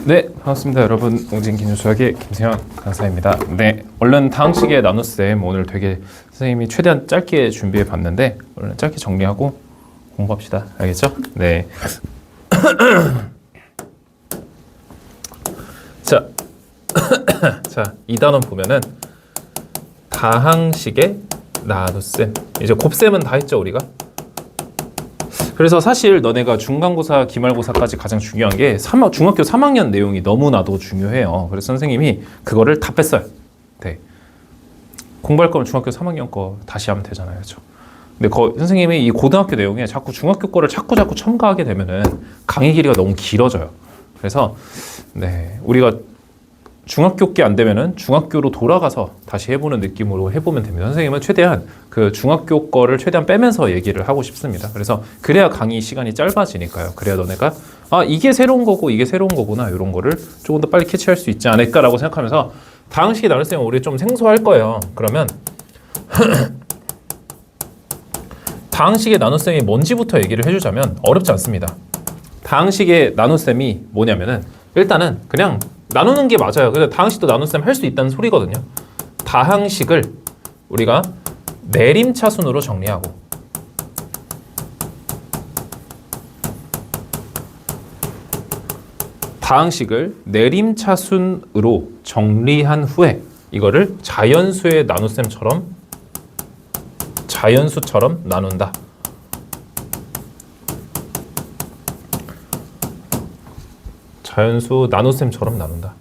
네, 반갑습니다. 여러분. 웅진기뉴스학의 김세현 강사입니다. 네, 얼른 다항식의 나눗셈 오늘 되게 선생님이 최대한 짧게 준비해 봤는데 얼른 짧게 정리하고 공부합시다. 알겠죠? 네. 자, 자, 이 단원 보면은 다항식의 나눗셈. 이제 곱셈은 다 했죠, 우리가? 그래서 사실 너네가 중간고사, 기말고사까지 가장 중요한 게 중학교 3학년 내용이 너무나도 중요해요. 그래서 선생님이 그거를 다 뺐어요. 네. 공부할 거면 중학교 3학년 거 다시 하면 되잖아요. 그렇죠? 근데 선생님이 이 고등학교 내용에 자꾸 중학교 거를 자꾸 첨가하게 되면은 강의 길이가 너무 길어져요. 그래서 네, 우리가 중학교 게 안 되면은 중학교로 돌아가서 다시 해보는 느낌으로 해보면 됩니다. 선생님은 최대한 그 중학교 거를 최대한 빼면서 얘기를 하고 싶습니다. 그래서 그래야 강의 시간이 짧아지니까요. 그래야 너네가 이게 새로운 거고 이게 새로운 거구나 이런 거를 조금 더 빨리 캐치할 수 있지 않을까라고 생각하면서 다항식의 나눗셈은 우리 좀 생소할 거예요. 그러면 다항식의 나눗셈이 뭔지부터 얘기를 해주자면 어렵지 않습니다. 다항식의 나눗셈이 뭐냐면은 일단은 그냥 나누는 게 맞아요. 그래서 다항식도 나눗셈 할 수 있다는 소리거든요. 다항식을 우리가 내림차순으로 정리하고 다항식을 내림차순으로 정리한 후에 이거를 자연수의 나눗셈처럼 자연수처럼 나눈다. 자연수 나눗셈처럼 나눈다.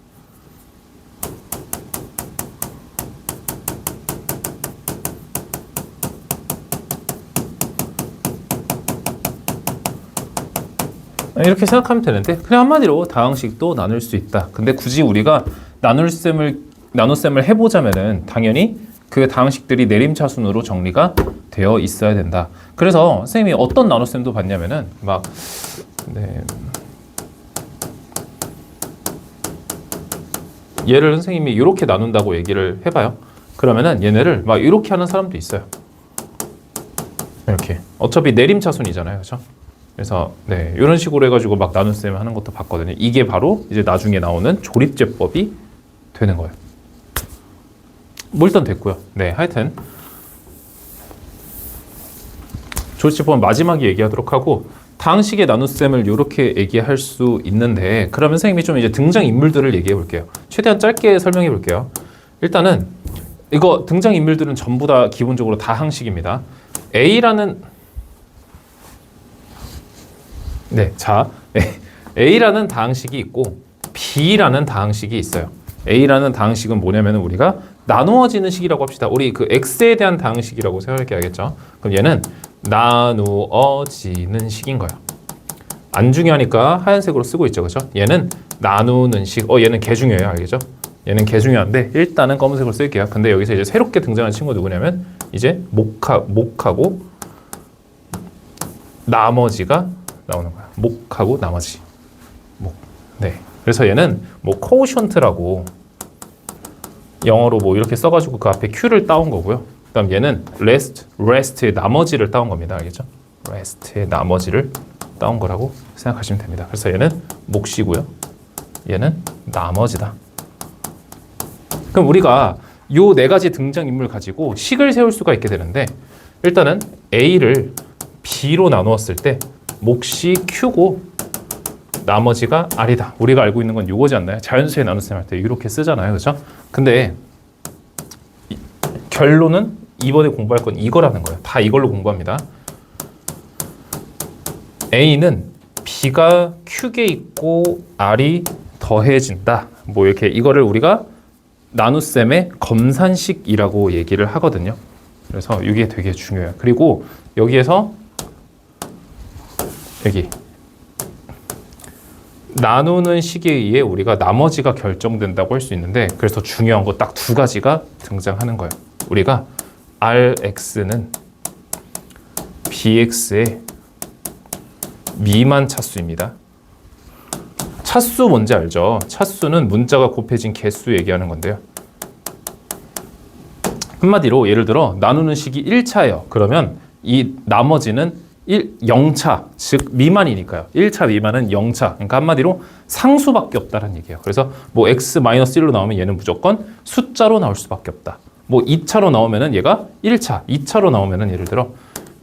이렇게 생각하면 되는데 그냥 한마디로 다항식도 나눌 수 있다. 근데 굳이 우리가 나눗셈을 해보자면은 당연히 그 다항식들이 내림차순으로 정리가 되어 있어야 된다. 그래서 선생님이 어떤 나눗셈도 봤냐면은 얘를 선생님이 이렇게 나눈다고 얘기를 해봐요. 그러면은 얘네를 막 이렇게 하는 사람도 있어요. 이렇게. 어차피 내림차순이잖아요. 그렇죠? 그래서 네, 이런 식으로 해가지고 막 나눗셈 하는 것도 봤거든요. 이게 바로 이제 나중에 나오는 조립제법이 되는 거예요. 뭐 일단 됐고요. 네, 하여튼 조립제법은 마지막에 얘기하도록 하고 다항식의 나눗셈을 이렇게 얘기할 수 있는데 그러면 선생님이 좀 이제 등장인물들을 얘기해 볼게요. 최대한 짧게 설명해 볼게요. 일단은 이거 등장인물들은 전부 다 기본적으로 다항식입니다. A라는 A라는 다항식이 있고 B라는 다항식이 있어요. A라는 다항식은 뭐냐면 우리가 나누어지는 식이라고 합시다. 우리 그 X에 대한 다항식이라고 생각할게 알겠죠? 그럼 얘는 나누어지는 식인 거야. 안 중요하니까 하얀색으로 쓰고 있죠. 그죠? 얘는 나누는 식. 얘는 개 중요해요. 알겠죠? 얘는 개 중요한데 일단은 검은색으로 쓸게요. 근데 여기서 이제 새롭게 등장한 친구 누구냐면 이제 목하고 나머지가 나오는 거야. 목하고 나머지. 네. 그래서 얘는 뭐 quotient라고 영어로 뭐 이렇게 써가지고 그 앞에 q를 따온 거고요. 그다음 얘는 rest의 나머지를 따온 겁니다. 알겠죠? rest의 나머지를 따온 거라고 생각하시면 됩니다. 그래서 얘는 몫이고요. 얘는 나머지다. 그럼 우리가 요 네 가지 등장인물 가지고 식을 세울 수가 있게 되는데 일단은 A를 B로 나누었을 때 몫이 Q고 나머지가 R이다. 우리가 알고 있는 건 요거지 않나요? 자연수의 나눗셈 할 때 이렇게 쓰잖아요. 그렇죠? 근데 결론은 이번에 공부할 건 이거라는 거예요. 다 이걸로 공부합니다. A는 B가 Q에 있고 R이 더해진다. 뭐 이렇게 이거를 우리가 나눗셈의 검산식이라고 얘기를 하거든요. 그래서 이게 되게 중요해요. 그리고 여기에서 여기 나누는 식에 의해 우리가 나머지가 결정된다고 할 수 있는데 그래서 중요한 거 딱 두 가지가 등장하는 거예요. 우리가 Rx는 Bx의 미만 차수입니다. 차수 뭔지 알죠? 차수는 문자가 곱해진 개수 얘기하는 건데요. 한마디로 예를 들어 나누는 식이 1차예요. 그러면 이 나머지는 0차, 즉 미만이니까요. 1차 미만은 0차. 그러니까 한마디로 상수밖에 없다는 얘기예요. 그래서 뭐 x-1로 나오면 얘는 무조건 숫자로 나올 수밖에 없다. 뭐 2차로 나오면은 얘가 1차, 2차로 나오면은 예를 들어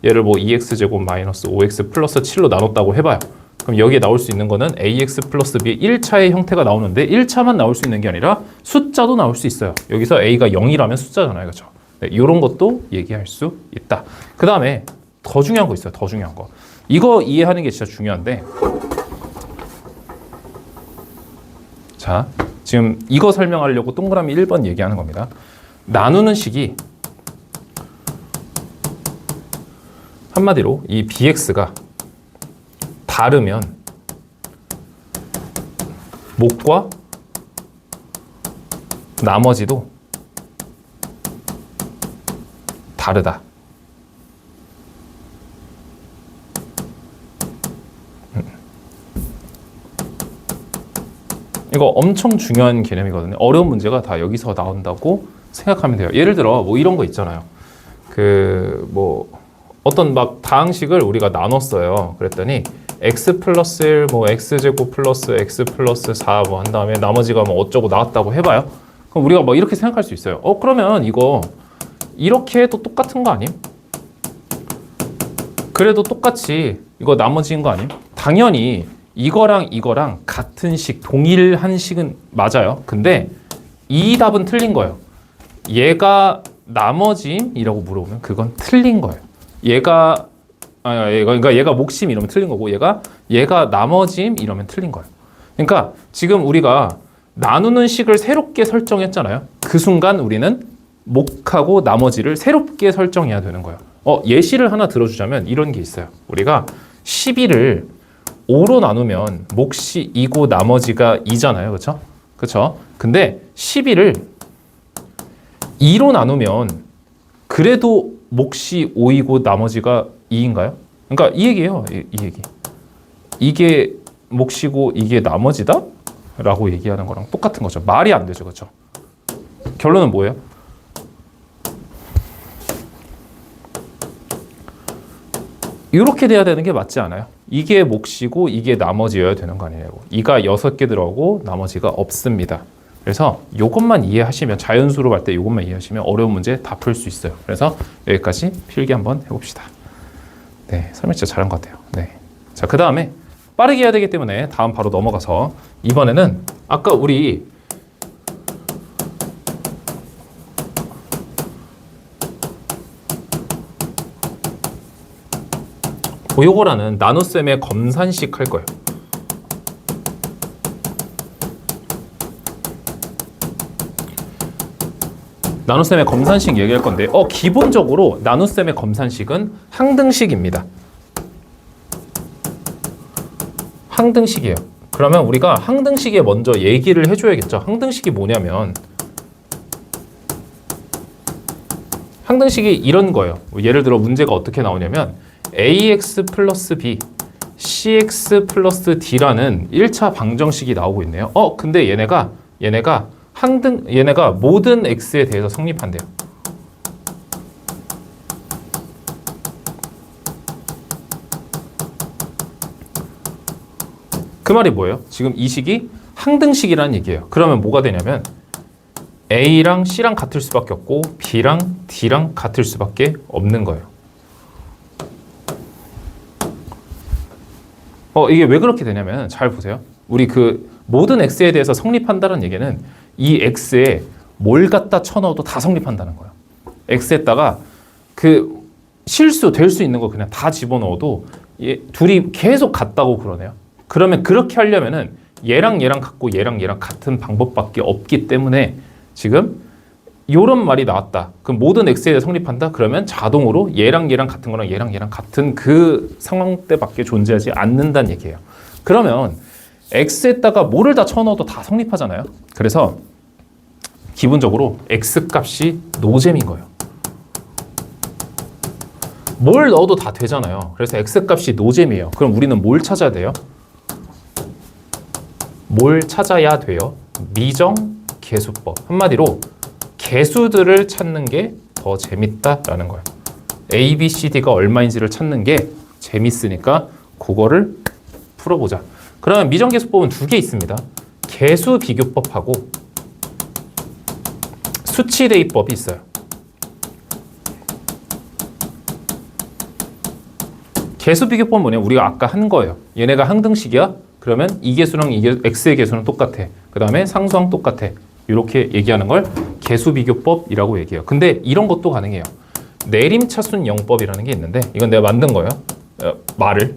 얘를 뭐 2x제곱 마이너스 5x 플러스 7로 나눴다고 해봐요. 그럼 여기에 나올 수 있는 거는 ax 플러스 b의 1차의 형태가 나오는데 1차만 나올 수 있는 게 아니라 숫자도 나올 수 있어요. 여기서 a가 0이라면 숫자잖아요. 그렇죠? 네, 이런 것도 얘기할 수 있다. 그 다음에 더 중요한 거 있어요. 더 중요한 거. 이거 이해하는 게 진짜 중요한데 자, 지금 이거 설명하려고 동그라미 1번 얘기하는 겁니다. 나누는 식이 한마디로 이 bx가 다르면 목과 나머지도 다르다. 이거 엄청 중요한 개념이거든요. 어려운 문제가 다 여기서 나온다고 생각하면 돼요. 예를 들어 뭐 이런 거 있잖아요. 그 뭐 어떤 막 다항식을 우리가 나눴어요. 그랬더니 x 플러스 1, 뭐 x제곱 플러스 x 플러스 4 뭐 한 다음에 나머지가 뭐 어쩌고 나왔다고 해봐요. 그럼 우리가 뭐 이렇게 생각할 수 있어요. 그러면 이거 이렇게 해도 똑같은 거 아님? 그래도 똑같이 이거 나머지인 거 아님? 당연히 이거랑 이거랑 같은 식, 동일한 식은 맞아요. 근데 이 답은 틀린 거예요. 얘가 나머지임이라고 물어보면 그건 틀린 거예요. 그러니까 얘가 목심 이러면 틀린 거고 얘가 나머지임 이러면 틀린 거예요. 그러니까 지금 우리가 나누는 식을 새롭게 설정했잖아요. 그 순간 우리는 목하고 나머지를 새롭게 설정해야 되는 거예요. 예시를 하나 들어주자면 이런 게 있어요. 우리가 12를 5로 나누면 몫이 2고 나머지가 2잖아요. 그렇죠? 그렇죠? 근데 12를 2로 나누면 그래도 몫이 5이고 나머지가 2인가요? 그러니까 이 얘기예요. 이 얘기. 이게 몫이고 이게 나머지다? 라고 얘기하는 거랑 똑같은 거죠. 말이 안 되죠. 그렇죠? 결론은 뭐예요? 이렇게 돼야 되는 게 맞지 않아요? 이게 몫이고 이게 나머지여야 되는 거 아니냐고. 이가 6개 들어가고 나머지가 없습니다. 그래서 이것만 이해하시면 자연수로 할 때 이것만 이해하시면 어려운 문제 다 풀 수 있어요. 그래서 여기까지 필기 한번 해봅시다. 네, 설명 진짜 잘한 것 같아요. 네, 자, 그 다음에 빠르게 해야 되기 때문에 다음 바로 넘어가서 이번에는 아까 우리 요거라는 나눗셈의 검산식 할 거예요. 나눗셈의 검산식 얘기할 건데 기본적으로 나눗셈의 검산식은 항등식입니다. 항등식이에요. 그러면 우리가 항등식에 먼저 얘기를 해줘야겠죠. 항등식이 뭐냐면 항등식이 이런 거예요. 예를 들어 문제가 어떻게 나오냐면 ax 플러스 b, cx 플러스 d라는 1차 방정식이 나오고 있네요. 근데 얘네가 모든 x에 대해서 성립한대요. 그 말이 뭐예요? 지금 이 식이 항등식이라는 얘기예요. 그러면 뭐가 되냐면 a랑 c랑 같을 수밖에 없고 b랑 d랑 같을 수밖에 없는 거예요. 이게 왜 그렇게 되냐면 잘 보세요. 우리 그 모든 x에 대해서 성립한다는 얘기는 이 x에 뭘 갖다 쳐넣어도 다 성립한다는 거예요. x에다가 그 실수 될 수 있는 거 그냥 다 집어넣어도 둘이 계속 같다고 그러네요. 그러면 그렇게 하려면은 얘랑 같고 얘랑 같은 방법밖에 없기 때문에 지금 이런 말이 나왔다. 그럼 모든 x에 대해 성립한다? 그러면 자동으로 얘랑 같은 거랑 얘랑 같은 그 상황 때밖에 존재하지 않는다는 얘기예요. 그러면 x에다가 뭐를 다 쳐넣어도 다 성립하잖아요. 그래서 기본적으로 x 값이 노잼인 거예요. 뭘 넣어도 다 되잖아요. 그래서 x 값이 노잼이에요. 그럼 우리는 뭘 찾아야 돼요? 뭘 찾아야 돼요? 미정계수법. 한마디로 개수들을 찾는 게 더 재밌다라는 거예요. A, B, C, D가 얼마인지를 찾는 게 재밌으니까 그거를 풀어보자. 그러면 미정계수법은 두 개 있습니다. 계수비교법하고 수치대입법이 있어요. 계수비교법은 뭐냐? 우리가 아까 한 거예요. 얘네가 항등식이야? 그러면 이 계수랑 x의 계수는 똑같아. 그 다음에 상수항 똑같아. 이렇게 얘기하는 걸 계수비교법이라고 얘기해요. 근데 이런 것도 가능해요. 내림차순 영법이라는 게 있는데 이건 내가 만든 거예요. 말을.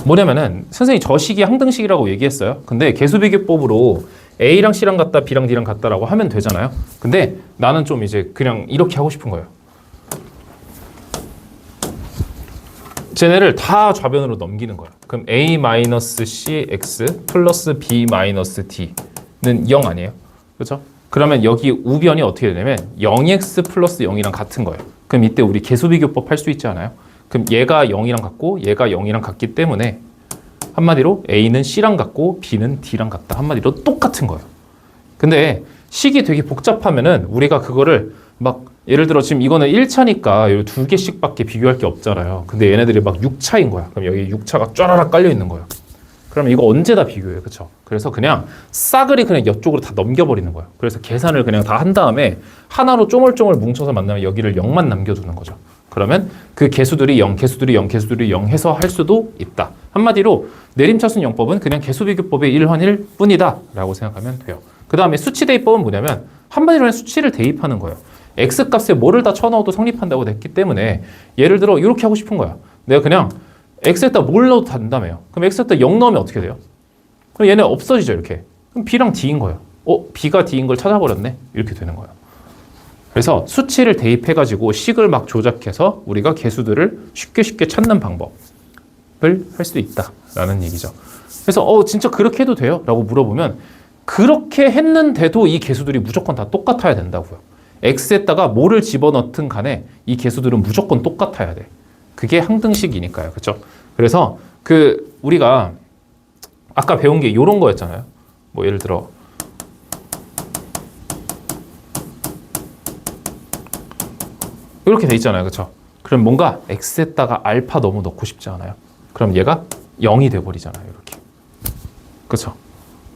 뭐냐면은 선생님이 저 식이 항등식이라고 얘기했어요. 근데 계수비교법으로 A랑 C랑 같다, B랑 D랑 같다라고 하면 되잖아요. 근데 나는 좀 이제 그냥 이렇게 하고 싶은 거예요. 쟤네를 다 좌변으로 넘기는 거야. 그럼 A-CX 플러스 B-D는 0 아니에요? 그렇죠? 그러면 여기 우변이 어떻게 되냐면 0x 플러스 0이랑 같은 거예요. 그럼 이때 우리 계수비교법 할 수 있지 않아요? 그럼 얘가 0이랑 같고 얘가 0이랑 같기 때문에 한마디로 A는 C랑 같고 B는 D랑 같다. 한마디로 똑같은 거예요. 근데 식이 되게 복잡하면은 우리가 그거를 막 예를 들어 지금 이거는 1차니까 두 개씩밖에 비교할 게 없잖아요. 근데 얘네들이 막 6차인 거야. 그럼 여기 6차가 쫘라락 깔려 있는 거예요. 그러면 이거 언제 다 비교해요? 그렇죠? 그래서 그냥 싸그리 그냥 이쪽으로 다 넘겨버리는 거예요. 그래서 계산을 그냥 다 한 다음에 하나로 쪼물쪼물 뭉쳐서 만나면 여기를 0만 남겨두는 거죠. 그러면 그 계수들이 0, 계수들이 0, 계수들이 0 해서 할 수도 있다. 한마디로 내림차순 영법은 그냥 계수비교법의 일환일 뿐이다 라고 생각하면 돼요. 그 다음에 수치대입법은 뭐냐면 한마디로 수치를 대입하는 거예요. x값에 뭐를 다 쳐넣어도 성립한다고 됐기 때문에 예를 들어 이렇게 하고 싶은 거야. 내가 그냥 x에다 뭘 넣어도 된다며요. 그럼 x에다 0 넣으면 어떻게 돼요? 그럼 얘네 없어지죠 이렇게. 그럼 b랑 d인 거예요. b가 d인 걸 찾아버렸네. 이렇게 되는 거예요. 그래서 수치를 대입해가지고 식을 막 조작해서 우리가 계수들을 쉽게 찾는 방법을 할 수 있다라는 얘기죠. 그래서 진짜 그렇게 해도 돼요? 라고 물어보면 그렇게 했는데도 이 계수들이 무조건 다 똑같아야 된다고요. x에다가 뭐를 집어넣든 간에 이 계수들은 무조건 똑같아야 돼. 그게 항등식이니까요. 그렇죠? 그래서 우리가 아까 배운 게 이런 거였잖아요. 뭐 예를 들어 이렇게 돼 있잖아요. 그렇죠? 그럼 뭔가 x에다가 알파 너무 넣고 싶지 않아요? 그럼 얘가 0이 돼 버리잖아요. 이렇게. 그렇죠?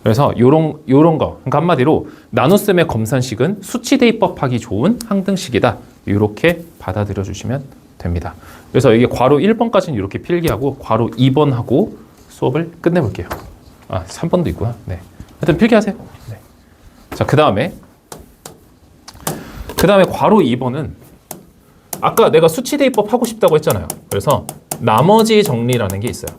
그래서 요런 거. 그러니까 한마디로 나눗셈의 검산식은 수치 대입법하기 좋은 항등식이다. 이렇게 받아들여 주시면 됩니다. 그래서 이게 괄호 1번까지는 이렇게 필기하고 괄호 2번하고 수업을 끝내볼게요. 3번도 있구나. 네. 하여튼 필기하세요. 네. 자, 그 다음에 괄호 2번은 아까 내가 수치 대입법 하고 싶다고 했잖아요. 그래서 나머지 정리라는 게 있어요.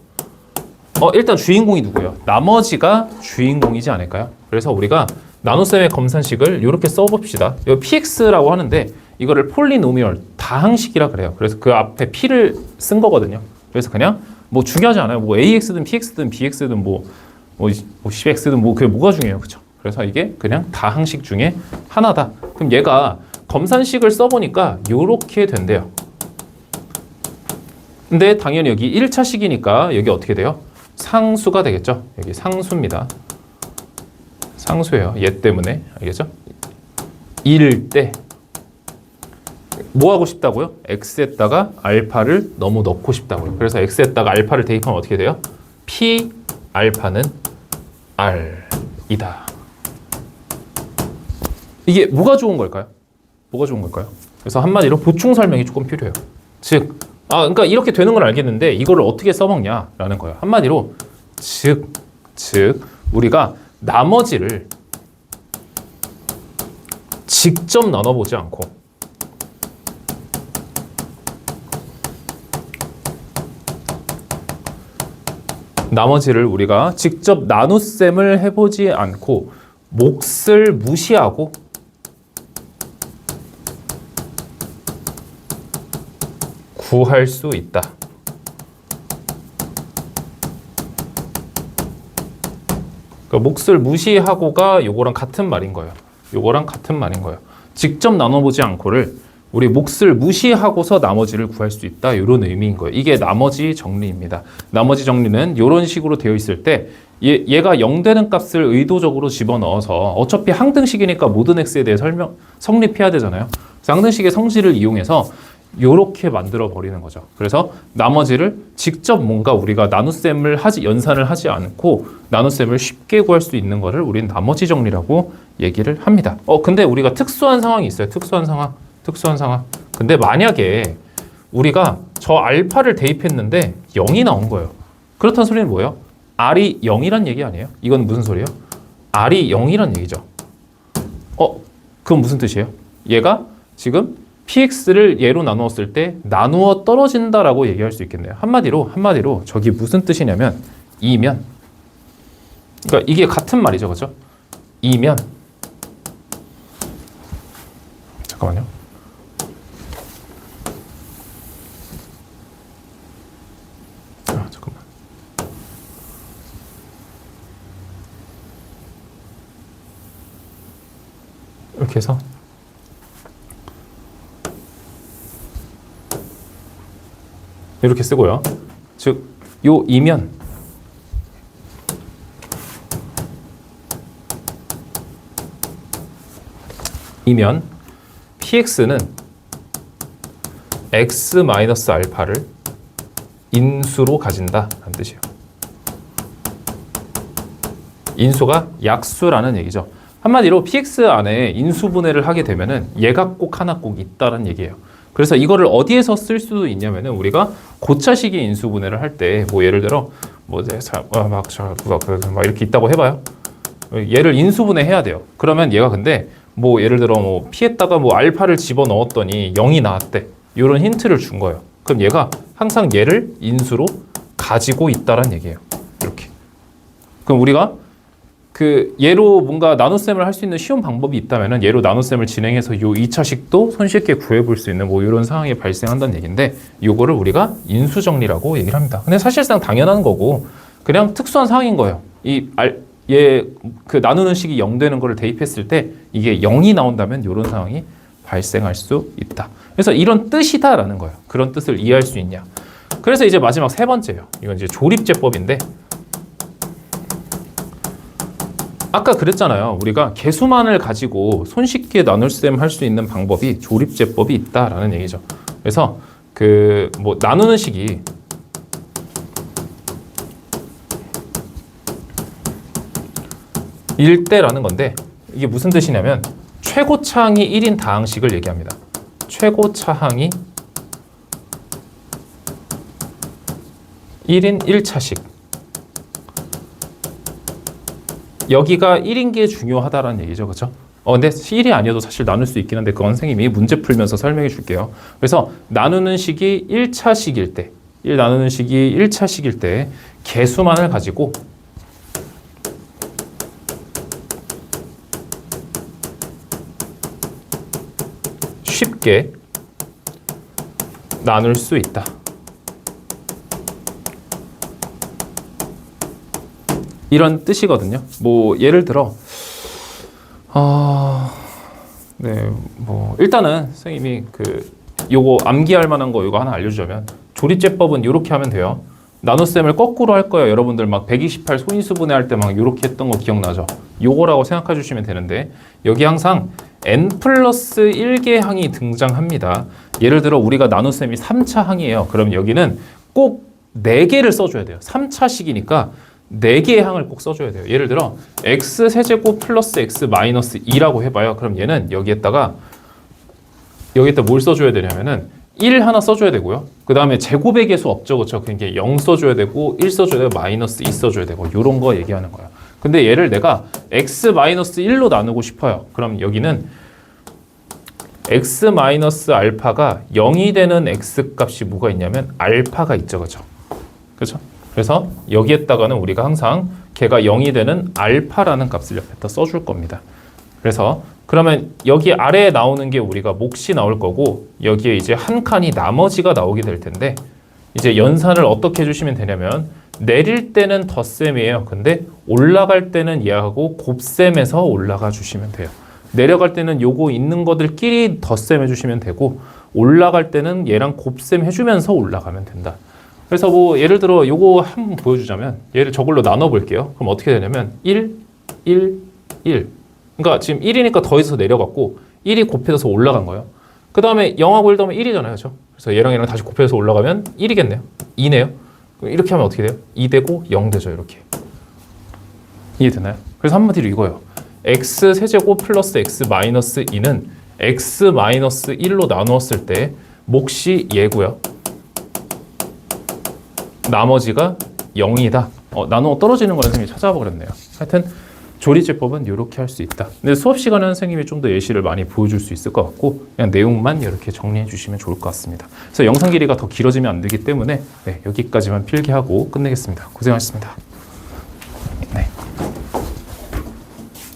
일단 주인공이 누구예요? 나머지가 주인공이지 않을까요? 그래서 우리가 나눗셈의 검산식을 이렇게 써봅시다. 이거 px라고 하는데 이거를 폴리노미얼 다항식이라 그래요. 그래서 그 앞에 p를 쓴 거거든요. 그래서 그냥 뭐 중요하지 않아요. 뭐 ax든 px든 bx든 뭐 10x든 뭐 그게 뭐가 중요해요, 그렇죠? 그래서 이게 그냥 다항식 중에 하나다. 그럼 얘가 검산식을 써보니까 이렇게 된대요. 근데 당연히 여기 1차식이니까 여기 어떻게 돼요? 상수가 되겠죠. 여기 상수입니다. 상수예요. 얘 때문에. 알겠죠? 1일 때 뭐 하고 싶다고요? x에다가 알파를 너무 넣고 싶다고요. 그래서 x에다가 알파를 대입하면 어떻게 돼요? p 알파는 r이다. 이게 뭐가 좋은 걸까요? 뭐가 좋은 걸까요? 그래서 한마디로 보충 설명이 조금 필요해요. 즉, 그러니까 이렇게 되는 걸 알겠는데 이거를 어떻게 써먹냐라는 거예요. 한마디로 즉 우리가 나머지를 직접 나눠보지 않고 나머지를 우리가 직접 나눗셈을 해보지 않고 몫을 무시하고 구할 수 있다. 그러니까 몫을 무시하고가 요거랑 같은 말인 거예요. 요거랑 같은 말인 거예요. 직접 나눠보지 않고를 우리 몫을 무시하고서 나머지를 구할 수 있다. 이런 의미인 거예요. 이게 나머지 정리입니다. 나머지 정리는 이런 식으로 되어 있을 때 얘가 0 되는 값을 의도적으로 집어넣어서 어차피 항등식이니까 모든 x에 대해 성립해야 되잖아요. 그래서 항등식의 성질을 이용해서 요렇게 만들어 버리는 거죠. 그래서 나머지를 직접 뭔가 우리가 연산을 하지 않고 나눗셈을 쉽게 구할 수 있는 거를 우리는 나머지 정리라고 얘기를 합니다. 근데 우리가 특수한 상황이 있어요. 특수한 상황. 근데 만약에 우리가 저 알파를 대입했는데 0이 나온 거예요. 그렇다는 소리는 뭐예요? R이 0이란 얘기 아니에요? 이건 무슨 소리예요? R이 0이란 얘기죠. 그건 무슨 뜻이에요? 얘가 지금 px를 얘로 나누었을 때 나누어 떨어진다라고 얘기할 수 있겠네요. 한마디로 저기 무슨 뜻이냐면 2면, 그러니까 이게 같은 말이죠, 그렇죠? 2면, 잠깐만요. 잠깐만. 이렇게 해서 이렇게 쓰고요. 즉, 요 이면 px는 x-알파를 인수로 가진다라는 뜻이에요. 인수가 약수라는 얘기죠. 한마디로 px 안에 인수분해를 하게 되면은 얘가 꼭 하나 꼭 있다는 얘기예요. 그래서 이거를 어디에서 쓸 수도 있냐면은 우리가 고차식의 인수분해를 할 때 뭐 예를 들어 뭐 막 이렇게 있다고 해봐요. 얘를 인수분해 해야 돼요. 그러면 얘가 근데 뭐 예를 들어 뭐 p에다가 뭐 알파를 집어 넣었더니 0이 나왔대. 이런 힌트를 준 거예요. 그럼 얘가 항상 얘를 인수로 가지고 있다란 얘기예요. 이렇게. 그럼 우리가 그 얘로 뭔가 나눗셈을 할 수 있는 쉬운 방법이 있다면은 얘로 나눗셈을 진행해서 요 2차식도 손쉽게 구해볼 수 있는 뭐 이런 상황이 발생한다는 얘기인데 요거를 우리가 인수정리라고 얘기를 합니다. 근데 사실상 당연한 거고 그냥 특수한 상황인 거예요. 얘 그 나누는 식이 0 되는 거를 대입했을 때 이게 0이 나온다면 이런 상황이 발생할 수 있다. 그래서 이런 뜻이다라는 거예요. 그런 뜻을 이해할 수 있냐. 그래서 이제 마지막 세 번째예요. 이건 이제 조립제법인데 아까 그랬잖아요. 우리가 개수만을 가지고 손쉽게 나눗셈 할 수 있는 방법이 조립제법이 있다라는 얘기죠. 그래서 그 뭐 나누는 식이 일대라는 건데 이게 무슨 뜻이냐면 최고차항이 1인 다항식을 얘기합니다. 최고차항이 1인 1차식. 여기가 1인 게 중요하다라는 얘기죠. 그렇죠? 근데 1이 아니어도 사실 나눌 수 있긴 한데 그건 선생님이 문제 풀면서 설명해 줄게요. 그래서 나누는 식이 1차식일 때, 나누는 식이 1차식일 때 개수만을 가지고 쉽게 나눌 수 있다. 이런 뜻이거든요. 뭐 예를 들어 뭐 일단은 선생님이 요거 암기할 만한 거 요거 하나 알려주자면 조립제법은 이렇게 하면 돼요. 나눗셈을 거꾸로 할 거예요. 여러분들 막 128 소인수분해 할 때 막 이렇게 했던 거 기억나죠? 요거라고 생각해 주시면 되는데 여기 항상 n 플러스 1개 항이 등장합니다. 예를 들어 우리가 나눗셈이 3차 항이에요. 그럼 여기는 꼭 4개를 써줘야 돼요. 3차식이니까 4개의 항을 꼭 써줘야 돼요. 예를 들어 x 세제곱 플러스 x 마이너스 2라고 해봐요. 그럼 얘는 여기에다 뭘 써줘야 되냐면은 1 하나 써줘야 되고요. 그 다음에 제곱의 개수 없죠. 그렇죠? 그러니까 0 써줘야 되고 1 써줘야 되고 마이너스 2 써줘야 되고 이런 거 얘기하는 거예요. 근데 얘를 내가 x 마이너스 1로 나누고 싶어요. 그럼 여기는 x 마이너스 알파가 0이 되는 x 값이 뭐가 있냐면 알파가 있죠. 그렇죠? 그렇죠? 그래서 여기에다가는 우리가 항상 걔가 0이 되는 알파라는 값을 옆에다 써줄 겁니다. 그래서 그러면 여기 아래에 나오는 게 우리가 몫이 나올 거고 여기에 이제 한 칸이 나머지가 나오게 될 텐데 이제 연산을 어떻게 해주시면 되냐면 내릴 때는 덧셈이에요. 근데 올라갈 때는 얘하고 곱셈해서 올라가 주시면 돼요. 내려갈 때는 요거 있는 것들끼리 덧셈 해주시면 되고 올라갈 때는 얘랑 곱셈 해주면서 올라가면 된다. 그래서 뭐 예를 들어 요거 한번 보여주자면 얘를 저걸로 나눠 볼게요. 그럼 어떻게 되냐면 1, 1, 1. 그러니까 지금 1이니까 더해서 내려갔고 1이 곱해져서 올라간 거예요. 그 다음에 0하고 1 더하면 1이잖아요. 그렇죠? 그래서 얘랑 얘랑 다시 곱해서 올라가면 1이겠네요. 2네요. 이렇게 하면 어떻게 돼요? 2 되고 0 되죠. 이렇게. 이해되나요? 그래서 한마디로 이거예요. x 세제곱 플러스 x 마이너스 2는 x 마이너스 1로 나누었을 때 몫이 얘고요. 나머지가 0이다. 나누어 떨어지는 걸 선생님이 찾아봐 그랬네요. 하여튼 조리제법은 이렇게 할 수 있다. 근데 수업 시간에 선생님이 좀 더 예시를 많이 보여줄 수 있을 것 같고 그냥 내용만 이렇게 정리해 주시면 좋을 것 같습니다. 그래서 영상 길이가 더 길어지면 안 되기 때문에 여기까지만 필기하고 끝내겠습니다. 고생하셨습니다.